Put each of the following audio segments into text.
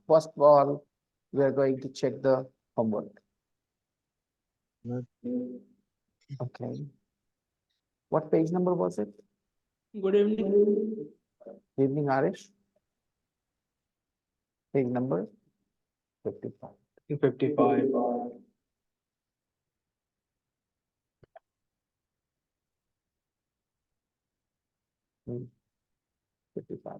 First of all, we are going to check the homework. Okay. What page number was it? Good evening. Evening, Arish. Page number 55. 55. Hmm, 55.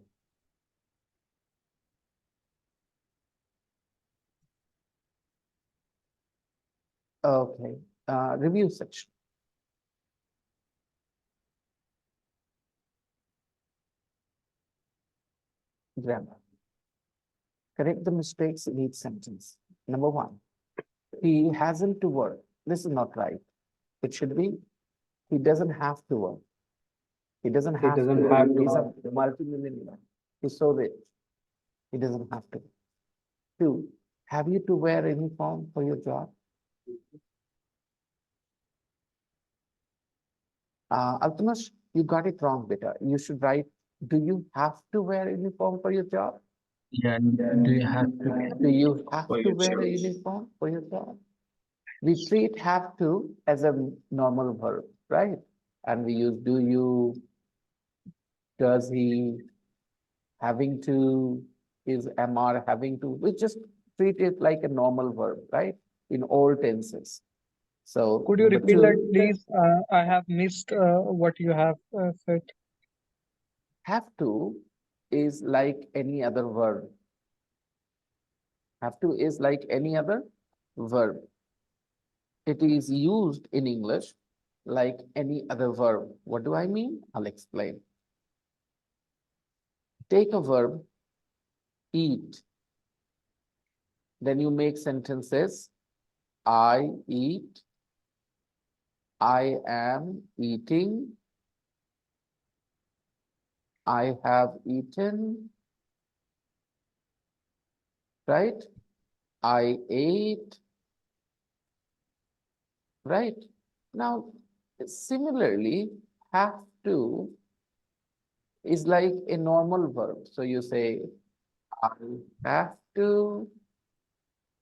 Okay. Review section. Grammar. Correct the mistakes in each sentence. Number one, he hasn't to work. This is not right. It should be, he doesn't have to work. He doesn't He have doesn't to. have He's to. a multi-millionaire. He's so rich. He doesn't have to. Two, have you to wear uniform for your job? Altamash, you got it wrong, beta. You should write, do you have to wear uniform for your job? Yeah, do you have to Do you have for to your wear a choice? uniform for your job? We treat have to as a normal verb, right? And we use do you, does he, having to, is MR having to. We just treat it like a normal verb, right? In all tenses. So Could you number repeat that, two, please? I have missed what you have said. have to is like any other verb. Have to is like any other verb. It is used in English like any other verb. What do I mean? I'll explain. Take a verb, eat. Then you make sentences. I eat. I am eating. I have eaten. Right? I ate. Right? Now, similarly, have to is like a normal verb. So you say, I have to,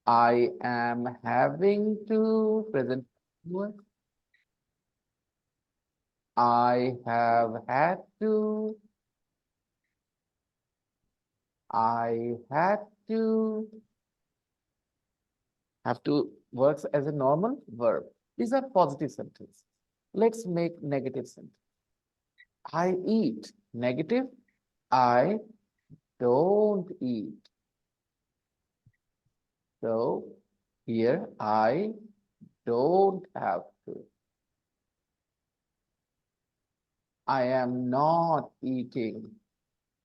I am having to, present continuous. I have had to, I had to. Have to works as a normal verb. These are positive sentences. Let's make negative sentence. I eat. Negative. I don't eat. So here I don't have to. I am not eating.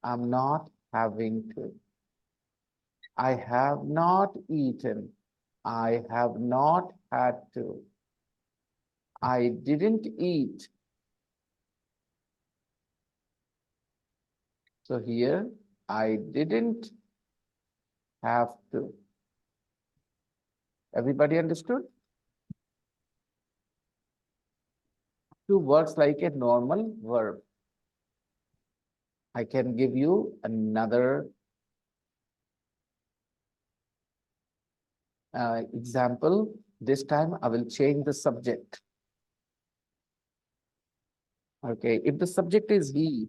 I'm not having to. I have not eaten. I have not had to. I didn't eat. So here I didn't have to. Everybody understood? To works like a normal verb. I can give you another example. This time I will change the subject. Okay, if the subject is he,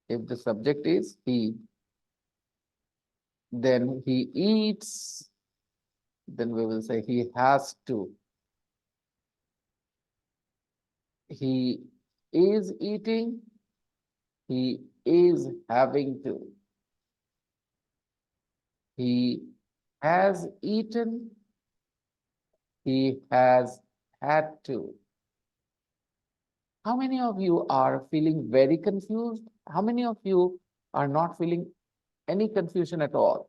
if the subject is he, then he eats, then we will say he has to. He is eating, he is having to. He has eaten, he has had to. How many of you are feeling very confused? How many of you are not feeling any confusion at all?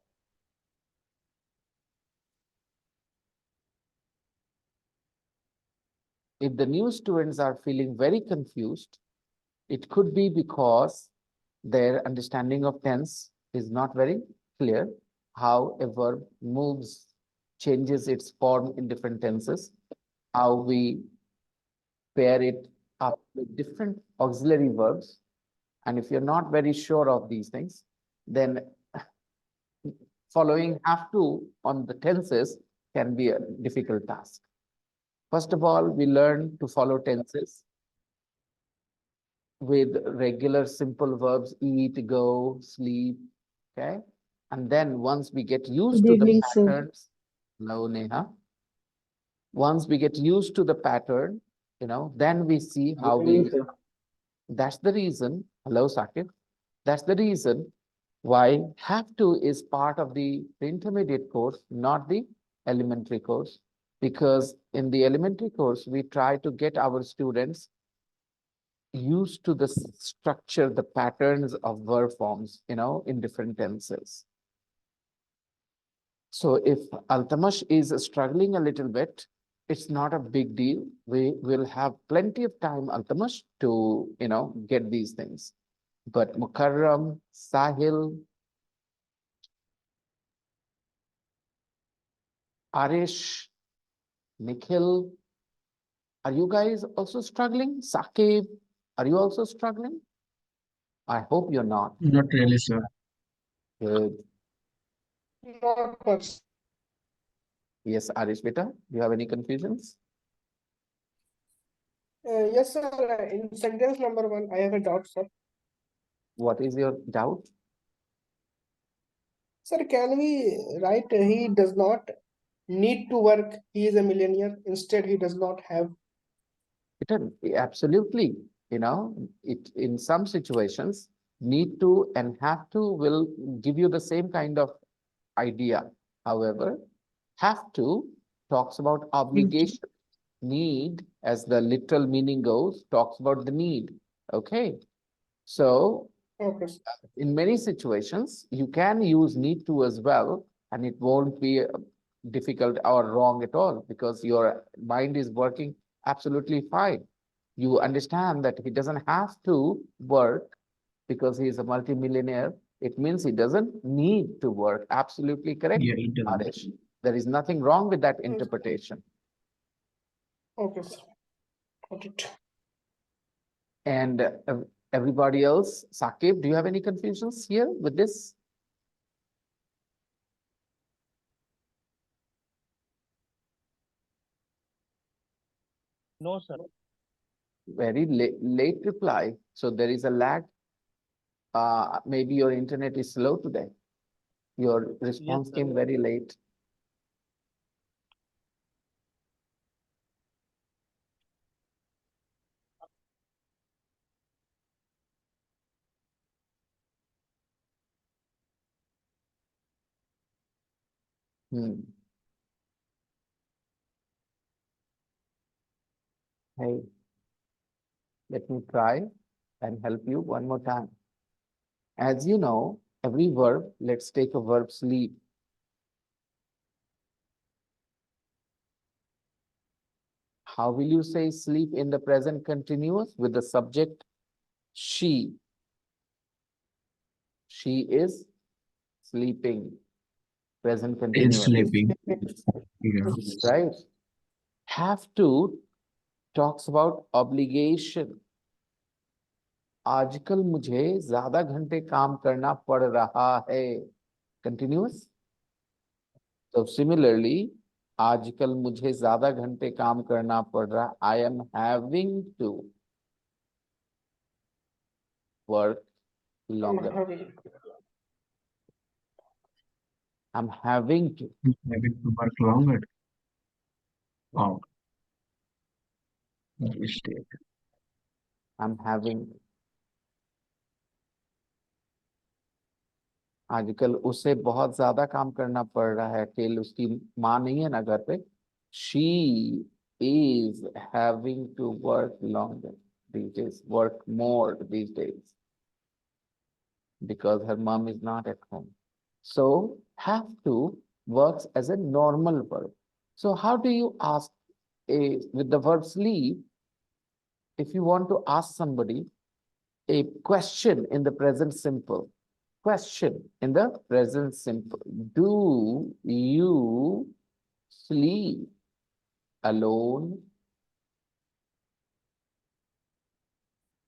If the new students are feeling very confused, it could be because their understanding of tense is not very clear, how a verb moves, changes its form in different tenses, how we pair it up with different auxiliary verbs. And if you're not very sure of these things, then following have to on the tenses can be a difficult task. First of all, we learn to follow tenses with regular simple verbs eat, go, sleep. Okay. And then once we get used Good to the evening, sir. patterns, hello, Neha. Once we get used to the pattern, then we see how we, that's the reason, hello, Sakib. That's the reason why have to is part of the intermediate course, not the elementary course. Because in the elementary course, we try to get our students used to the structure, the patterns of verb forms, in different tenses. So if Altamash is struggling a little bit, it's not a big deal. We will have plenty of time, Altamash, to, get these things. But Mukarram, Sahil, Arish, Nikhil, are you guys also struggling? Sakib, are you also struggling? I hope you're not. Not really, sir. Good. Not much. Yes, Arish, beta, do you have any confusions? Yes, sir. In sentence number one, I have a doubt, sir. What is your doubt? Sir, can we write he does not need to work, he is a millionaire. Instead, he does not have. Absolutely. It in some situations, need to and have to will give you the same kind of idea. However, have to talks about obligation. Need, as the literal meaning goes, talks about the need. Okay. So Okay, sir. in many situations, you can use need to as well, and it won't be difficult or wrong at all because your mind is working absolutely fine. You understand that he doesn't have to work because he is a multimillionaire. It means he doesn't need to work. Absolutely correct, Yeah, it doesn't. Arish. There is nothing wrong with that interpretation. Okay, sir. Got it. And everybody else, Sakib, do you have any confusions here with this? No, sir. Very late reply. So there is a lag. Maybe your internet is slow today. Your response sir. came very late. Hmm. Hey, let me try and help you one more time. As you know, every verb, let's take a verb sleep. How will you say sleep in the present continuous with the subject she? She is sleeping, present It's continuous, sleeping. Yeah. right? Have to talks about obligation. आजकल मुझे ज्यादा घंटे काम करना पड़ रहा है. Continuous. So similarly, आजकल मुझे ज्यादा घंटे काम करना पड़ रहा. I am having to work longer. I'm having to. Maybe to work longer. Oh, mistake. I'm having. आजकल उसे बहुत ज्यादा काम करना पड़ रहा है. टिल उसकी माँ नहीं है ना घर पे. She is having to work longer these days, work more these days because her mom is not at home. So have to works as a normal verb. So how do you ask with the verb sleep? If you want to ask somebody a question in the present simple, question in the present simple, do you sleep alone?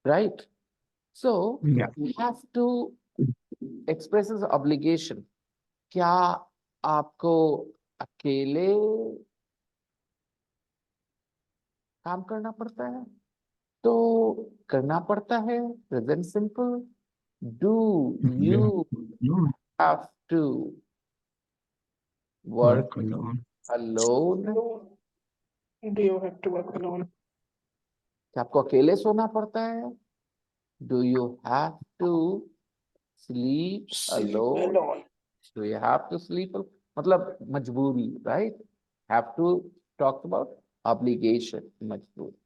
Right? So Yeah. we have to expresses obligation. क्या आपको अकेले काम करना पड़ता है? तो करना पड़ता है, present simple. Do You you no have to work work alone. Alone? Alone. Do you have to work alone? क्या आपको अकेले सोना पड़ता है? Do you have to sleep Sleep alone? alone. Do you have to sleep? मतलब मजबूरी, right? Have to talk about obligation, मजबूरी.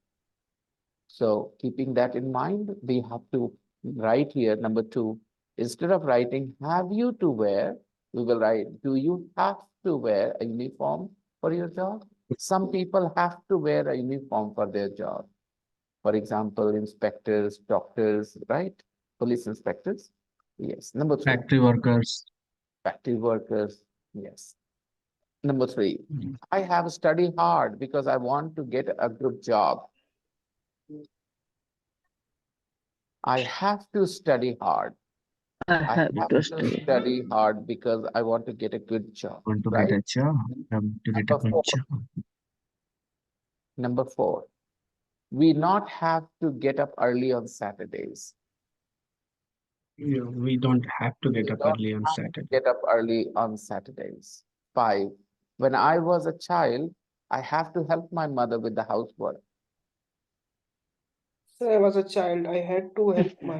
So keeping that in mind, we have to write here, number 2, instead of writing have you to wear, we will write do you have to wear a uniform for your job? Some people have to wear a uniform for their job. For example, inspectors, doctors, right? Police inspectors. Yes. Number 3, Factory workers. factory workers. Yes. Number 3, Mm. I have studied hard because I want to get a good job. I have to study hard. I I have have to to study. study hard because I want to get a good job, Want to get right? a job. Have to get a Number good 4, job. number 4, we not have to get up early on Saturdays. Yeah, we don't have to get We up don't early on have to Saturday. get up early on Saturdays. 5, when I was a child, I have to help my mother with the housework. So I was a child. I had to help my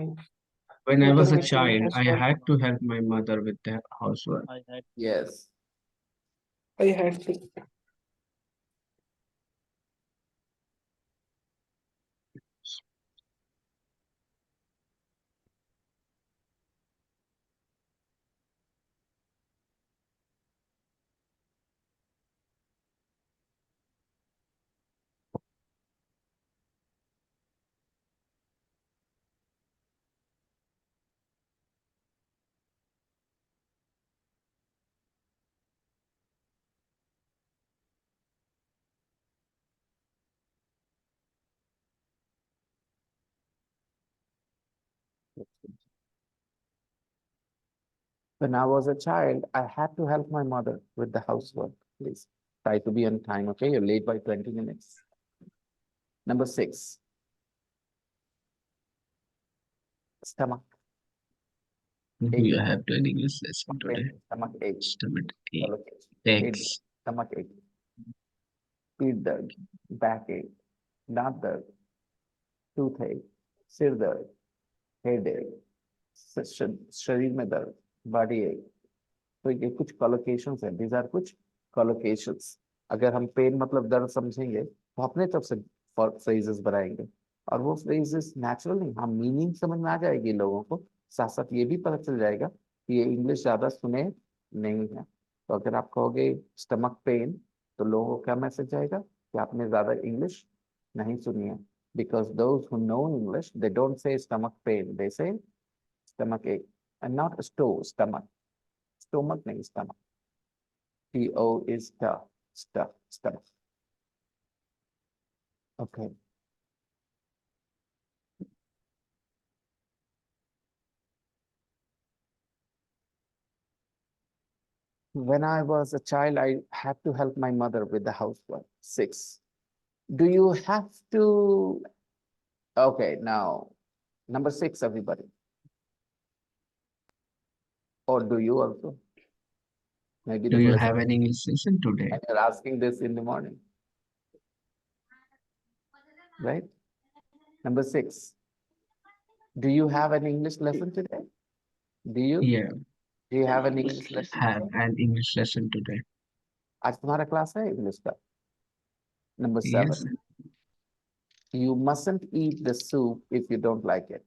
When I mother was a with the child, I housework. had to help my mother with the housework. I had Yes. I had to. When I was a child, I had to help my mother with the housework. Please try to be on time, okay? You're late by 20 minutes. Number 6, stomach. Do you have to an English lesson Stomach pain, today? stomach ache, Stomach ache, collocation, legs. stomach ache, पीठ दर्द, back एक, दांत दर्द, toothache, सिर दर्द, headache, शरीर में दर्द, body ache. तो ये कुछ collocations हैं. These are कुछ collocations. अगर हम पेन मतलब दर्द समझेंगे तो अपने तरफ से phrases बनाएंगे, और वो phrases natural नहीं, हम मीनिंग समझ में आ जाएगी लोगों को, साथ साथ ये भी पता चल जाएगा कि ये इंग्लिश ज्यादा सुने नहीं है. तो अगर आप कहोगे स्टमक पेन, तो लोगों को क्या मैसेज जाएगा कि आपने ज्यादा इंग्लिश नहीं सुनी है. Because those who know English, they don't say stomach pain, they say stomach ache, and not stomach. Stomach nahi, stomach. T-O is stomach. Okay. When I was a child, I had to help my mother with the housework. 6. Do you have to? Okay, now number 6, everybody. Or do you also? Maybe Do the you lesson, have an English lesson today? and you're asking this in the morning, right? Number 6. Do you have an English lesson today? Do you? Yeah, Do you have an English lesson have today? an English lesson today. आज तुम्हारा class है English का. Number Yes, 7. You mustn't eat the soup if you don't like it.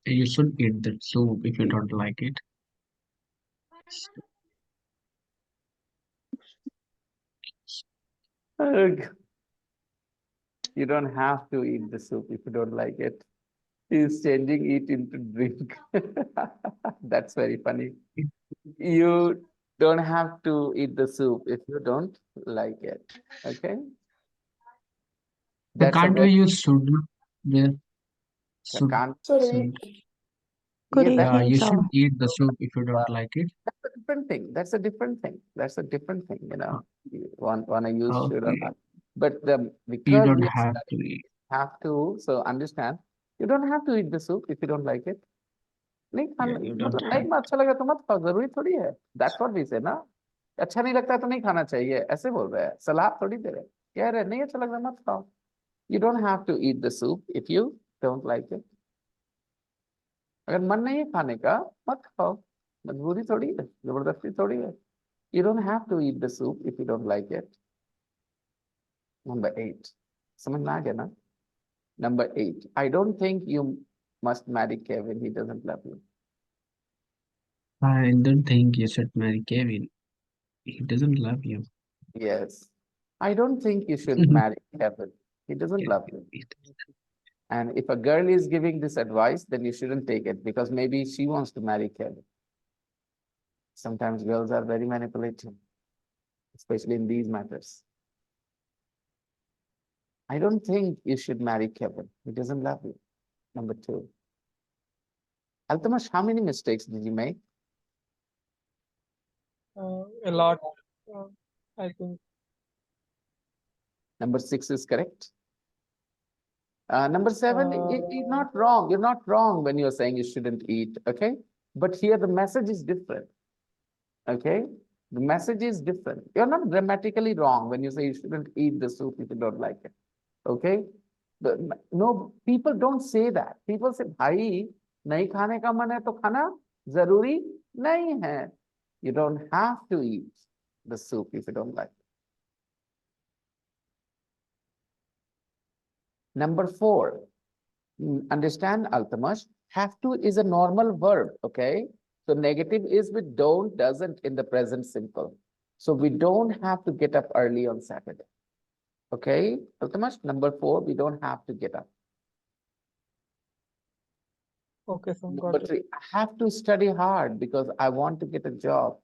you should eat the soup if you don't like it. Ugh. You don't have to eat the soup if you don't like it. He's changing it into drink. That's very funny. You don't have to eat the soup if you don't like it. Okay? So That's a can't we very use should there? Soup. Can't. Sir, Soup. Yeah, Good that, Yeah, evening, you sir. should eat the soup if you don't like it. that's a different thing. That's a different thing. That's a different thing, you know. One I use should or Okay. not. But You because don't we are have to studying, eat. have to, so understand, you don't have to eat the soup if you don't like it. नहीं Yeah, खाना you don't मतलब have. नहीं अच्छा लगा तो मत खाओ जरूरी थोड़ी है दैट्स व्हाट वी से ना अच्छा नहीं लगता तो नहीं खाना चाहिए ऐसे बोल रहे हैं सलाह थोड़ी दे रहे हैं कह रहे हैं, नहीं अच्छा लग रहा मत खाओ you don't have to eat the soup if you don't like it अगर मन नहीं है खाने का मत खाओ मजबूरी थोड़ी है जबरदस्ती थोड़ी है you don't have to eat the soup if you don't like it number 8 समझ में आ गया ना number 8 I don't think you must marry Kevin he doesn't love you I don't think you should marry Kevin. He doesn't love you. yes I don't think you should marry Kevin he doesn't Yeah, love you. And if a girl is giving this advice, then you shouldn't take it because maybe she wants to marry Kevin. Sometimes girls are very manipulative, especially in these matters. I don't think you should marry Kevin. He doesn't love you. Number 2. Altamash, how many mistakes did you make? A lot. Uh, I think. Number 6 is correct. Number 7, you're Uh, not wrong. You're not wrong when you're saying you shouldn't eat, okay? But here the message is different, okay? The message is different. You're not grammatically wrong when you say you shouldn't eat the soup if you don't like it. Okay, no, people don't say that. People say भाई नहीं खाने का मन है तो खाना जरूरी नहीं है. You don't have to eat the soup if you don't like it. Number 4, understand Altamash, have to is a normal verb, okay? So negative is with don't, doesn't in the present simple. So we don't have to get up early on Saturday. Okay, Altamash, number 4, we don't have to get up. okay, sir. Got Number it. 3, I have to study hard because I want to get a job.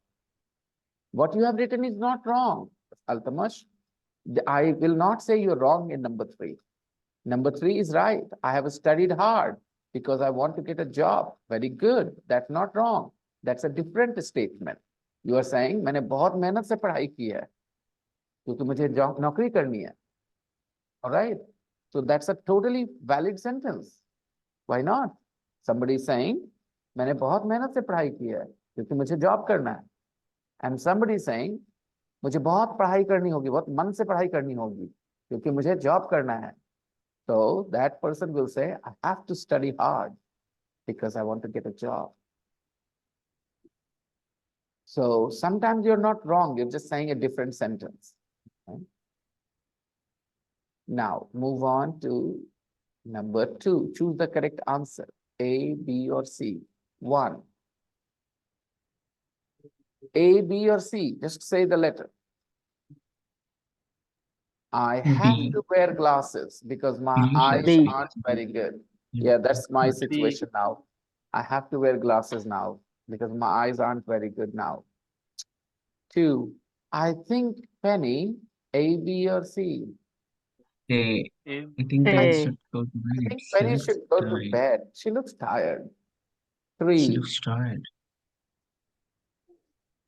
What you have written is not wrong, Altamash. I will not say you're wrong in number 3. Number 3 is right. I have studied hard because I want to get a job. Very good. That's not wrong. That's a different statement. You are saying मैंने बहुत मेहनत से पढ़ाई की है क्योंकि मुझे job नौकरी करनी है. All right. So that's a totally valid sentence. Why not? Somebody is saying मैंने बहुत मेहनत से पढ़ाई की है क्योंकि मुझे जॉब करना है. And somebody is saying मुझे बहुत पढ़ाई करनी होगी बहुत मन से पढ़ाई करनी होगी क्योंकि मुझे जॉब करना है. So that person will say I have to study hard because I want to get a job. So sometimes you're not wrong, you're just saying a different sentence. Okay? Now move on to number 2. Choose the correct answer. A, B, or C. 1. A, B, or C. Just say the letter. I have B. to wear glasses because my B, eyes let's B. say. aren't very good. Yeah, Yeah, that's my good. situation now. I have to wear glasses now because my eyes aren't very good now. 2. I think Penny, A, B, or C. A. A. I think I Penny A. should go to I bed. think She Penny looks should go to tired. bed. She looks tired. She 3. looks tired.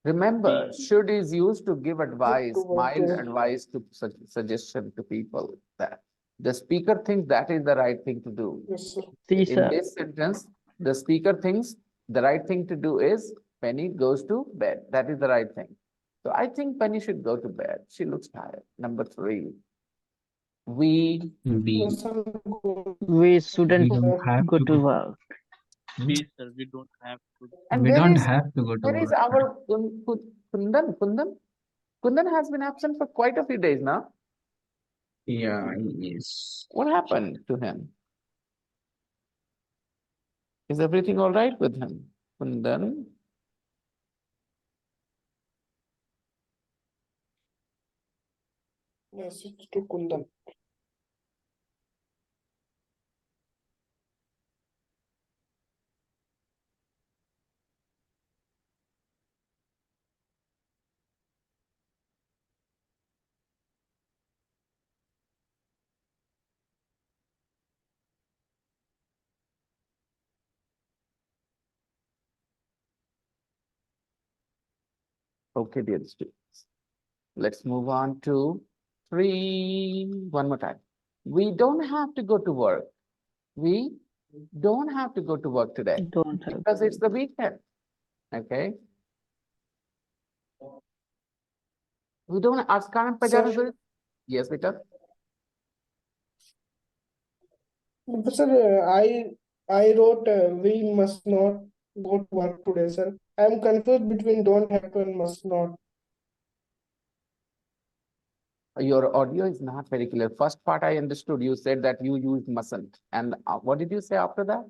Remember, B. should is used to give advice, to mild okay. advice to suggestion to people that the speaker thinks that is the right thing to do. Yes, sir. C, In sir. this sentence, the speaker thinks the right thing to do is Penny goes to bed. That is the right thing. So I think Penny should go to bed. She looks tired. Number 3, we B. Yes, sir. We shouldn't We don't have go to to go. work. B, sir. We don't have to. and We don't have to go to there is work. our Kundan has been absent for quite a few days now. Yeah, yes. What happened to him? Is everything all right with him? Kundan? Yes, it's to Kundan. Okay, dear students. Let's move on to 3. One more time. We don't have to go to work. We don't have to go to work today Don't have. because it's the weekend. Okay. We don't ask current Sir, Yes, Peter. sir, I wrote we must not go to work today, sir. I am confused between don't have to and must not. Your audio is not very clear. First part I understood. You said that you used mustn't. And what did you say after that?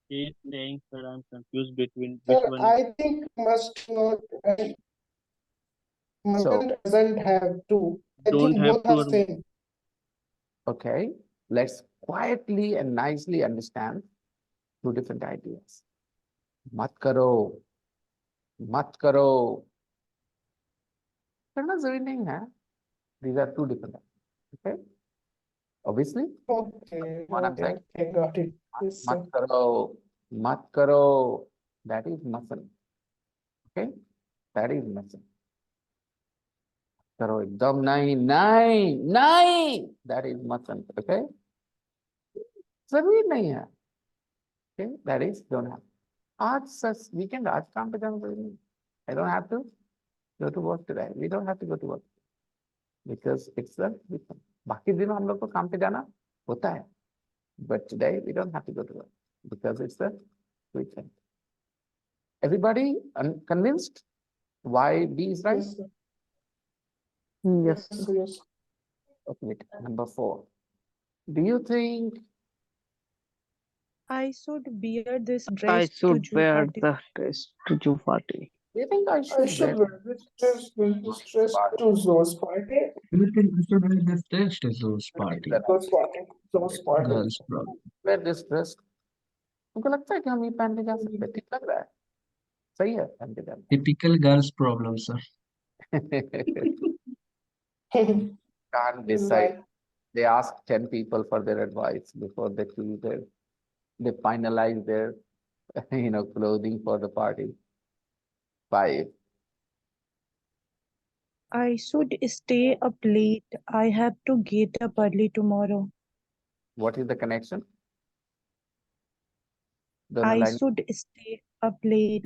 He is saying, sir, I'm confused between which Sir, one is I think must not and So, mustn't doesn't have to. I don't think have both to are or same. okay, let's quietly and nicely understand two different ideas. मत करो, मत करो. करना जरूरी नहीं है. These are two different. Okay, obviously. Okay, What I'm saying. okay, got it. Yes, sir. मत करो, मत करो. That is mustn't. Okay, that is mustn't. करो एकदम नहीं, नहीं, नहीं. That is mustn't. Okay, जरूरी नहीं है. Okay, that is don't have. आज सच weekend आज काम पे जाना जरूरी नहीं. I don't have to go to work today. We don't have to go to work because it's the weekend. बाकी दिनों हम लोग को काम पे जाना होता है. But today we don't have to go to work because it's the weekend. Everybody convinced why B is right? Yes, sir. Yes. Yes, sir, yes. Okay, wait. Number 4. Do you think I should wear this I dress to should Jew wear party. the dress to Jew party. do you think I I should should wear wear this dress to Zoe's party. You think I should wear this dress to Zoe's party? Zoe's party. Zoe's party. Girls' problem. wear this dress? तुमको लगता है कि हम ये पहन के जा सकते हैं? ठीक लग रहा है? सही है पहन के जाना. Typical girls' problem, sir. Can't Is decide. right. They ask 10 people for their advice before they choose they finalize their clothing for the party. 5. I should stay up late. I have to get up early tomorrow. What is the connection? दोनों I line. should stay up late.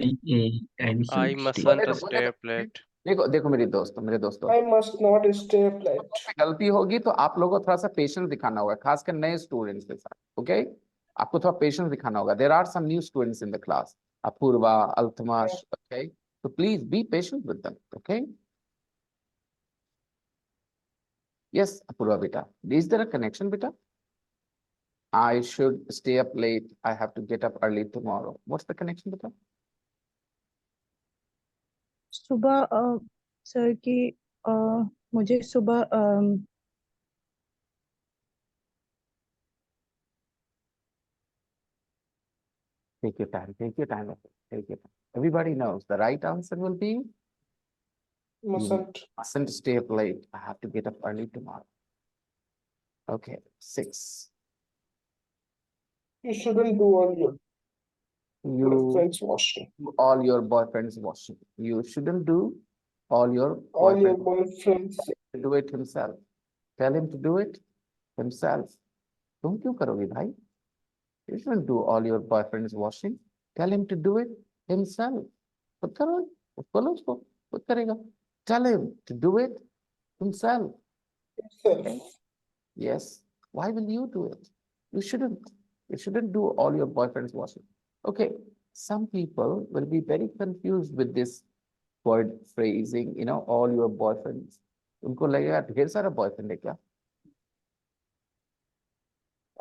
And I should stay. mustn't बोले stay तो up late. देखो देखो मेरे दोस्तों I must not stay up late. गलती होगी तो आप लोगों को थोड़ा सा पेशेंस दिखाना होगा, खासकर नए स्टूडेंट्स के साथ. ओके, आपको थोड़ा पेशेंस दिखाना होगा. There are some new students in the class. Apurva, Altamash. Okay, so please be patient with them. Okay, yes, Apurva beta, is there a connection beta? I should stay up late, I have to get up early tomorrow. What's the connection beta? सुबह sir की मुझे सुबह Take your time, take your time. Take your time. Everybody knows the right answer will be Mustn't. mustn't stay up late, I have to get up early tomorrow. Okay, 6. You shouldn't do all your You friends washing. do all your boyfriend's washing. You shouldn't do all your All your boyfriend's boyfriends. do it himself. Tell him to do it himself. तुम क्यों करोगे भाई? You shouldn't do all your boyfriend's washing. Tell him to do it himself. खुद करो, बोलो उसको, खुद करेगा. Tell him to do it himself. Okay? Yes. Why will you do it? You shouldn't. You shouldn't do all your boyfriend's washing. Okay. Some people will be very confused with this word phrasing, all your boyfriends. उनको लगेगा ढेर सारा boyfriend है क्या?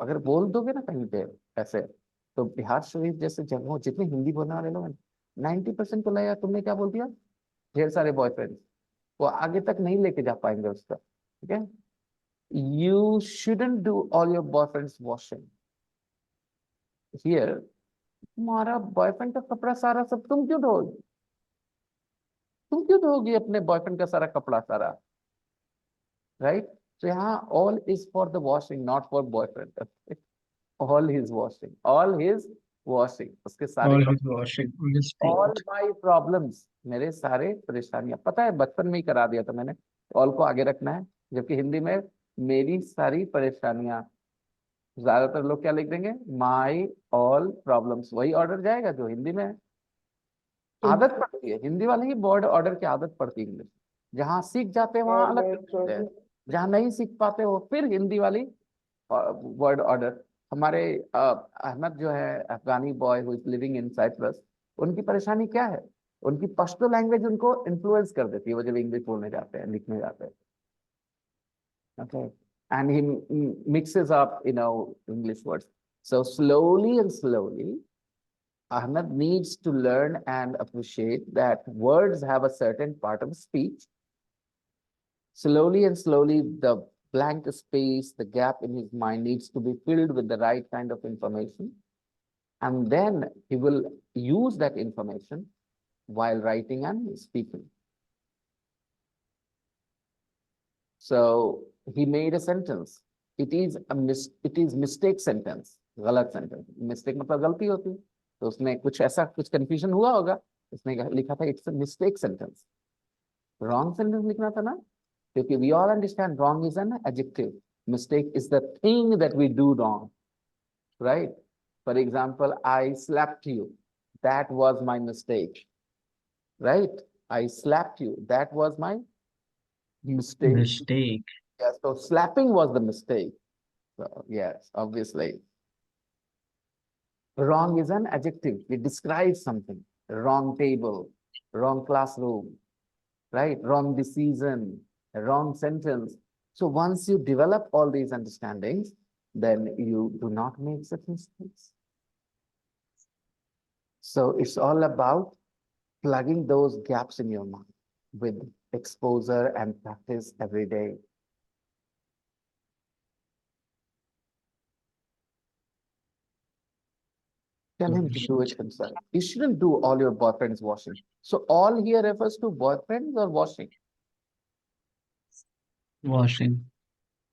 अगर बोल दोगे ना कहीं पे ऐसे, तो बिहार शरीफ जैसे जगहों जितने हिंदी बोलने वाले लोग हैं 90% को लगेगा तुमने क्या बोल दिया, ढेर सारे बॉयफ्रेंड. वो आगे तक नहीं लेके जा पाएंगे उसका. ठीक है? You shouldn't do all your boyfriend's washing. Here, तुम्हारा बॉयफ्रेंड का कपड़ा सारा सब तुम क्यों धोगे? तुम क्यों धोगी अपने बॉयफ्रेंड का सारा कपड़ा सारा? राइट? तो यहाँ all is for the washing, not for boyfriend. All his washing, all his washing. उसके सारे Always washing on his all feet. my problems, मेरे सारे परेशानियां, पता है बचपन में ही करा दिया था मैंने, all को आगे रखना है, जबकि हिंदी में मेरी सारी परेशानियां, ज्यादातर लोग क्या लिख देंगे, my all problems, वही ऑर्डर जाएगा जो हिंदी में है। आदत पड़ती है, हिंदी वाले ही वर्ड ऑर्डर की आदत पड़ती है इंग्लिश, जहाँ सीख जाते हैं वहां अलग करते हैं, जहाँ नहीं सीख पाते वो फिर हिंदी वाली वर्ड ऑर्डर। हमारे अहमद जो है, Afghani boy who is living in Cyprus, उनकी परेशानी क्या है, उनकी पश्तो लैंग्वेज उनको इन्फ्लुएंस कर देती है, वो जब इंग्लिश बोलने जाते हैं, लिखने जाते हैं। Okay, and he mixes up, English words. So slowly and slowly, Ahmed needs to learn and appreciate that words have a certain part of speech. Slowly and slowly, the blank space, the gap in his mind needs to be filled with the right kind of information. And then he will use that information while writing and speaking. So he made a sentence. It is mistake sentence. गलत sentence. Mistake मतलब गलती होती है. तो उसमें कुछ ऐसा कुछ confusion हुआ होगा. उसने लिखा था it's a mistake sentence. Wrong sentence लिखना था ना? क्योंकि we all understand wrong is an adjective. Mistake is the thing that we do wrong. Right? For example, I slapped you. That was my mistake. Right? I slapped you. That was my mistake. Mistake. Yes, so slapping was the mistake. So, yes, obviously. Wrong is an adjective. It describes something. Wrong table, wrong classroom, right? Wrong decision, wrong sentence. So once you develop all these understandings, then you do not make such mistakes. So it's all about plugging those gaps in your mind with exposure and practice every day. Tell him to do it himself. You shouldn't do all your boyfriend's washing. So all here refers to boyfriends or washing. Washing.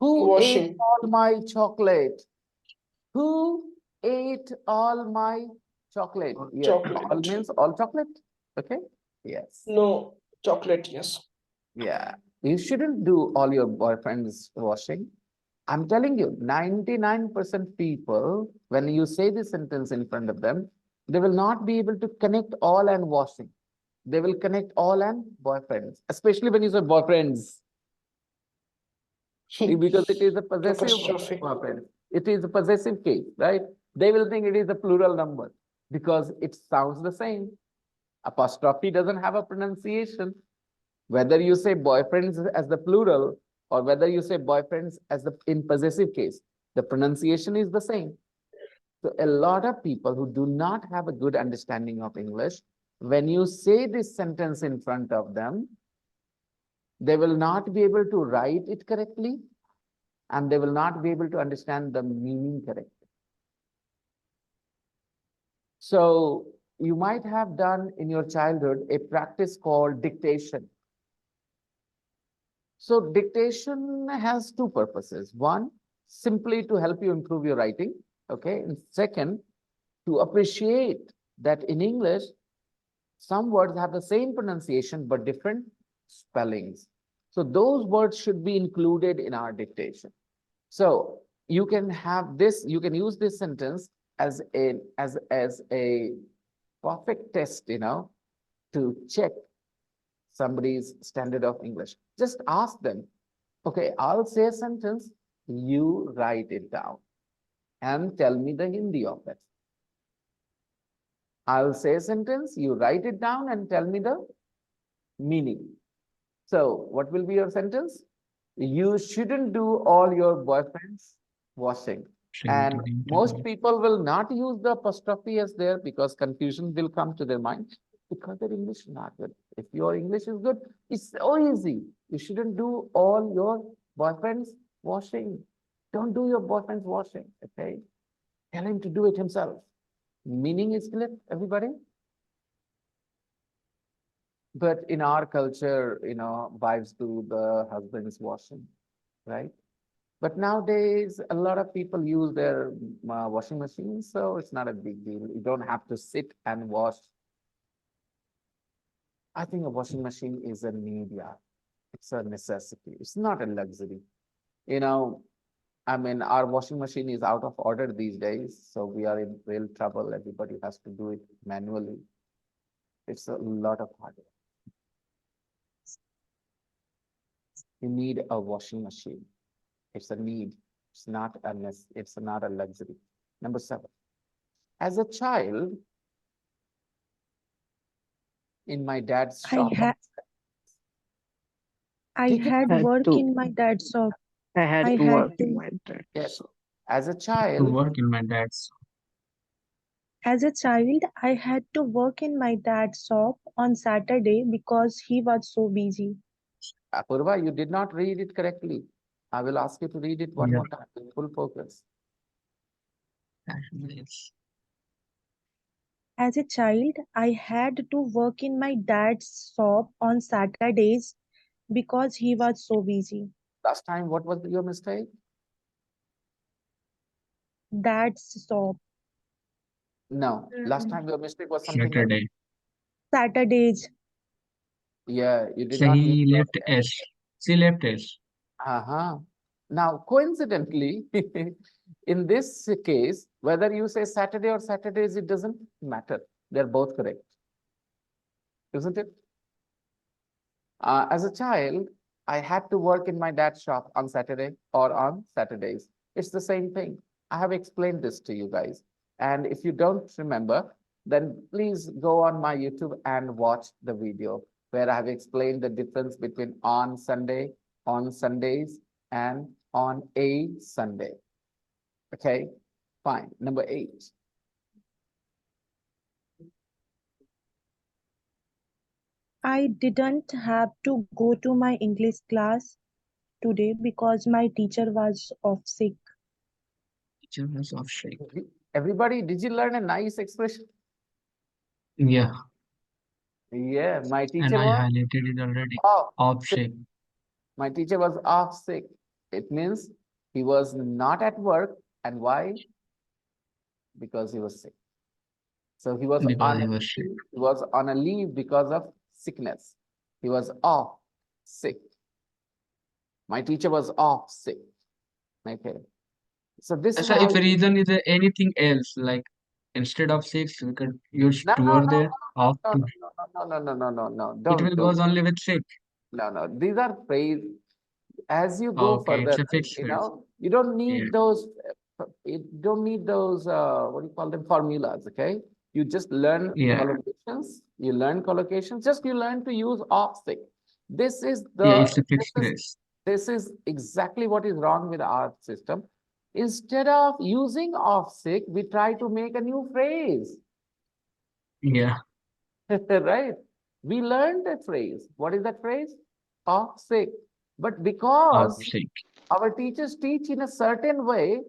Who ate Washing. all my chocolate? Who ate all my chocolate? Yeah, Chocolate. all means all chocolate. Okay. Yes. No, chocolate, yes. Yeah. You shouldn't do all your boyfriend's washing. I'm telling you, 99% people, when you say this sentence in front of them, they will not be able to connect all and washing. They will connect all and boyfriends, especially when you say boyfriends, because it is a possessive Catastrophic. boyfriend. It is a possessive case, right? They will think it is a plural number because it sounds the same. Apostrophe doesn't have a pronunciation. Whether you say boyfriends as the plural or whether you say boyfriends as the in possessive case, the pronunciation is the same. So a lot of people who do not have a good understanding of English, when you say this sentence in front of them, they will not be able to write it correctly and they will not be able to understand the meaning correctly. So you might have done in your childhood a practice called dictation. So dictation has two purposes. One, simply to help you improve your writing. Okay. And second, to appreciate that in English, some words have the same pronunciation but different spellings. So those words should be included in our dictation. So you can have this, you can use this sentence as a perfect test, to check somebody's standard of English. Just ask them, okay, I'll say a sentence, you write it down and tell me the Hindi of it. I'll say a sentence, you write it down and tell me the meaning. So what will be your sentence? You shouldn't do all your boyfriend's washing. And most people will not use the apostrophe as there because confusion will come to their mind because their English is not good. If your English is good, it's so easy. You shouldn't do all your boyfriend's washing. Don't do your boyfriend's washing, okay? Tell him to do it himself. Meaning is clear, everybody? But in our culture, wives do the husband's washing, right? But nowadays, a lot of people use their washing machines, so it's not a big deal. You don't have to sit and wash. I think a washing machine is a need, yeah. It's a necessity. It's not a luxury. You know, I mean, our washing machine is out of order these days, so we are in real trouble. Everybody has to do it manually. It's a lot of hard work. You need a washing machine. It's a need. It's not a luxury. Number 7. As a child in my dad's I shop. had I Take it. had Had work to. in my dad's shop. I had I to had work in to. my dad. Yes. So As a To child, work in my dad's. As a child, I had to work in my dad's shop on Saturday because he was so busy. Apurva, you did not read it correctly. I will ask you to read it one Yeah. more time with full focus. Yes. As a child, I had to work in my dad's shop on Saturdays because he was so busy. Last time, what was your mistake? Dad's shop. No, last time your mistake was something else. Saturday. Saturdays. Yeah, you did So not use he the left S. She left S. uh-huh. Now, coincidentally, in this case, whether you say Saturday or Saturdays, it doesn't matter. They're both correct, isn't it? As a child, I had to work in my dad's shop on Saturday or on Saturdays. It's the same thing. I have explained this to you guys. And if you don't remember, then please go on my YouTube and watch the video where I have explained the difference between on Sunday, on Sundays, and on a Sunday. Okay, fine. Number 8. I didn't have to go to my English class today because my teacher was off sick. Teacher was off sick. Everybody, did you learn a nice expression? Yeah. Yeah, my And teacher I was highlighted it already. off Off sick. sick. My teacher was off sick. It means he was not at work. And why? Because he was sick. So he was Because on he a was sick. leave, he was on a leave because of sickness. He was off sick. My teacher was off sick. Okay. So this is So how if you reason is anything else, like instead of six, we could use no two no or no there. Off no to. no no no no no no no It don't will do goes only with sick. no. These are phrase as you go Okay, it's further, a fixed you phrase. know, you don't Yeah. need those, you don't need those, what do you call them, formulas, okay? You just learn Yeah. collocations, just you learn to use off sick. This is Yeah, the, it's a fixed phrase. this is exactly what is wrong with our system. Instead of using off sick, we try to make a new phrase, Yeah. right? We learned that phrase. What is that phrase? Off sick. But Off because sick. our teachers teach in a certain way,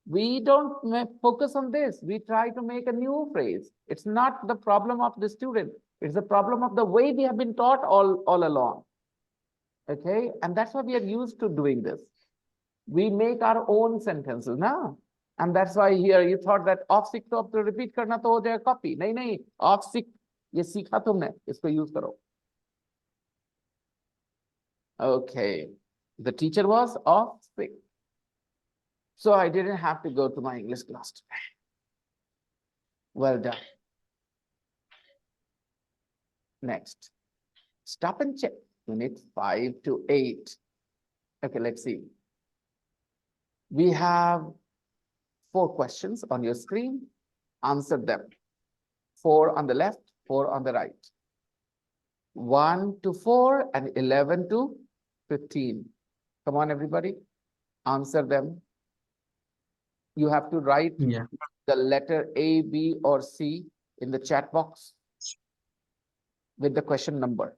we don't focus on this. We try to make a new phrase. It's not the problem of the student. It's the problem of the way we have been taught all along. Okay, and that's why we are used to doing this. We make our own sentences now. And that's why here you thought that off sick to अब तो repeat करना तो हो जाएगा copy. नहीं नहीं, off sick ये सीखा तुमने, इसको use करो. Okay, the teacher was off sick. So I didn't have to go to my English class today. Well done. Next, stop and check. Unit 5 to 8. Okay, let's see. We have 4 questions on your screen. Answer them. 4 on the left, 4 on the right. 1 to 4 and 11 to 15. Come on, everybody. Answer them. You have to write Yeah. the letter A, B, or C in the chat box with the question number.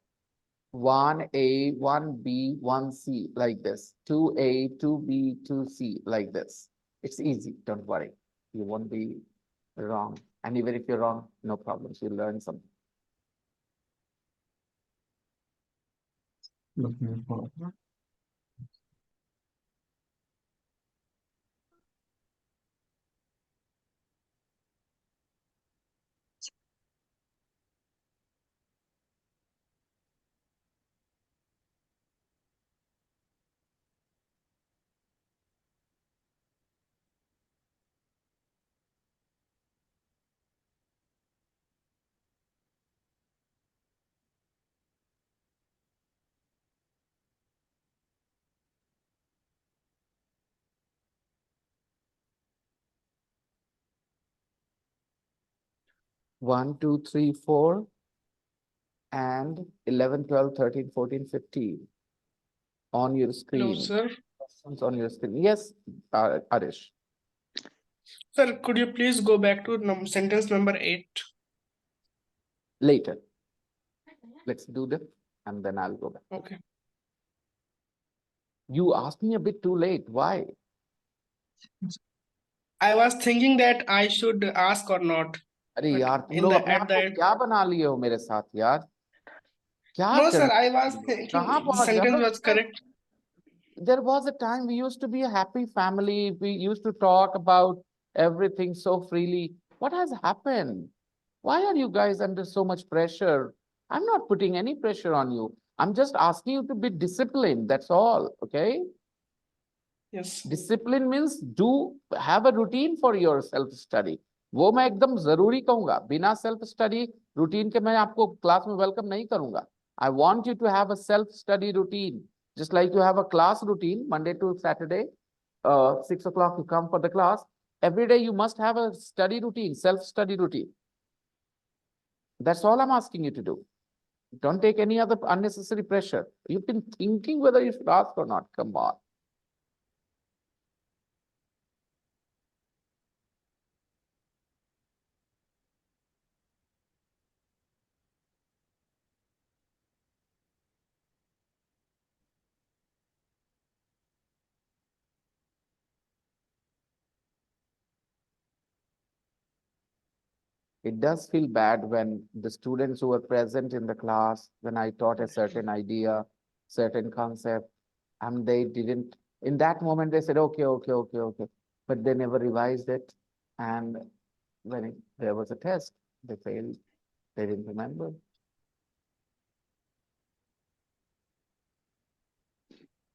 1A, 1B, 1C, like this. 2A, 2B, 2C, like this. It's easy, don't worry. You won't be wrong. And even if you're wrong, no problems, you'll learn something. Looking for. 1, 2, 3, 4, and 11, 12, 13, 14, 15 on your Hello, screen. sir. Questions on your screen. Yes, Arish. Sir, could you please go back to sentence number 8? Later. Let's do that, and then I'll go back. Okay. You asked me a bit too late. Why? I was thinking that I should ask or not. अरे But यार तुम in लोग the अपने at आप the को end, क्या बना लिए हो मेरे साथ यार? क्या no, कर sir, I रहे was हो? thinking कहाँ the पहुंच गए? sentence was correct. There was a time we used to be a happy family. We used to talk about everything so freely. What has happened? Why are you guys under so much pressure? I'm not putting any pressure on you. I'm just asking you to be disciplined. That's all. Okay? Yes. Discipline means do have a routine for your self study. वो मैं एकदम जरूरी कहूंगा. बिना self study routine के मैं आपको class में welcome नहीं करूंगा. I want you to have a self study routine. Just like you have a class routine, Monday to Saturday, 6 o'clock you come for the class. Every day you must have a study routine, self study routine. That's all I'm asking you to do. Don't take any other unnecessary pressure. You've been thinking whether you should ask or not. Come on. It does feel bad when the students who were present in the class, when I taught a certain idea, certain concept, and they didn't, in that moment, they said, okay, okay, okay, okay. But they never revised it. And when there was a test, they failed. They didn't remember.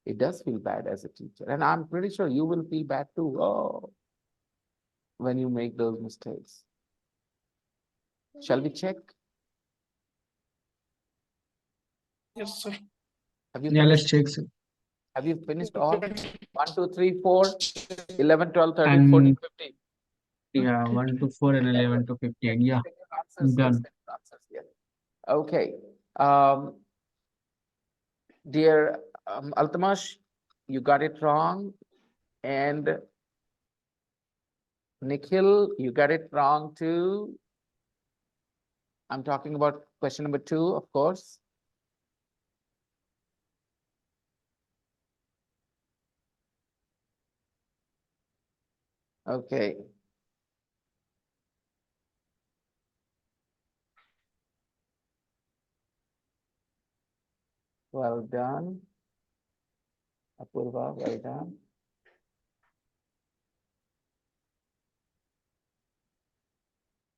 It does feel bad as a teacher. And I'm pretty sure you will feel bad too. Oh, when you make those mistakes. Shall we check? Yes, sir. Have you Yeah, let's finished? check, sir. Have you finished all? 1, 2, 3, 4, 11, 12, 13, And 14, 15. yeah, 1 to 4 and 11 to 15. Yeah, Answers, done. yes, answers, yes. Okay. Dear Altamash, you got it wrong. And Nikhil, you got it wrong too. I'm talking about question number 2, of course. Okay. Well done. Apurva, well done.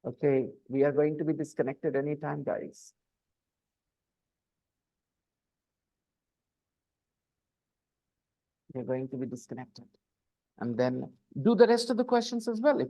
Okay, we are going to be disconnected anytime, guys. We're going to be disconnected. And then do the rest of the questions as well. If